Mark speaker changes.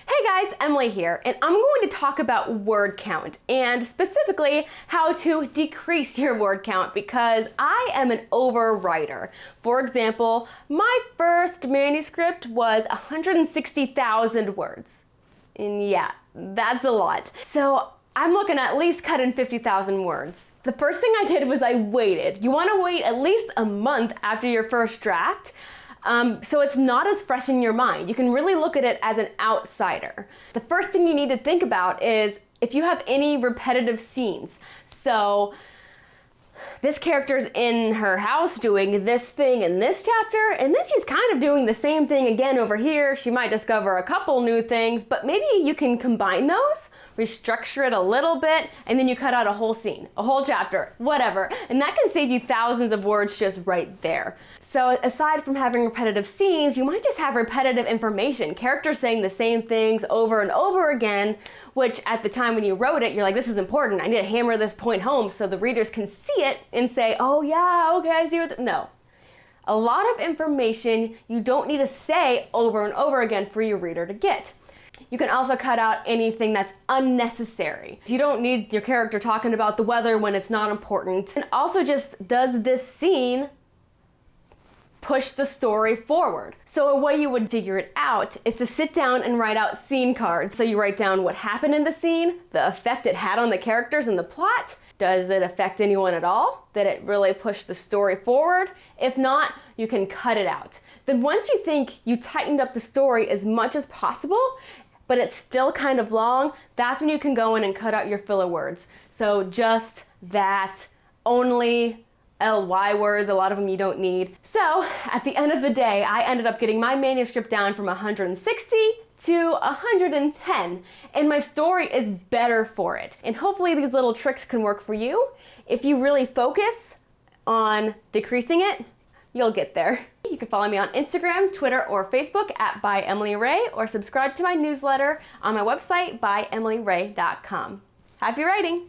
Speaker 1: Hey guys, Emily here, and I'm going to talk about word count and specifically how to decrease your word count because I am an overwriter. For example, my first manuscript was 160,000 words. And yeah, that's a lot. So I'm looking at least cutting 50,000 words. The first thing I did was I waited. You want to wait at least a month after your first draft. So it's not as fresh in your mind. You can really look at it as an outsider. The first thing you need to think about is if you have any repetitive scenes. So this character's in her house doing this thing in this chapter, and then she's kind of doing the same thing again over here. She might discover a couple new things, but maybe you can combine those, restructure it a little bit, and then you cut out a whole scene, a whole chapter, whatever. And that can save you thousands of words just right there. So aside from having repetitive scenes, you might just have repetitive information, characters saying the same things over and over again, which at the time when you wrote it, you're like, this is important. I need to hammer this point home so the readers can see it and say, oh yeah, okay, I see what no. A lot of information you don't need to say over and over again for your reader to get. You can also cut out anything that's unnecessary. You don't need your character talking about the weather when it's not important. And also just, does this scene push the story forward? So a way you would figure it out is to sit down and write out scene cards. So you write down what happened in the scene, the effect it had on the characters and the plot. Does it affect anyone at all? Did it really push the story forward? If not, you can cut it out. Then once you think you tightened up the story as much as possible, but it's still kind of long, that's when you can go in and cut out your filler words. So just that, only, ly words, a lot of them you don't need. So at the end of the day, I ended up getting my manuscript down from 160 to 110, and my story is better for it. And hopefully these little tricks can work for you. If you really focus on decreasing it, you'll get there. You can follow me on Instagram, Twitter, or Facebook at @byemilyray, or subscribe to my newsletter on my website, byemilyray.com. Happy writing!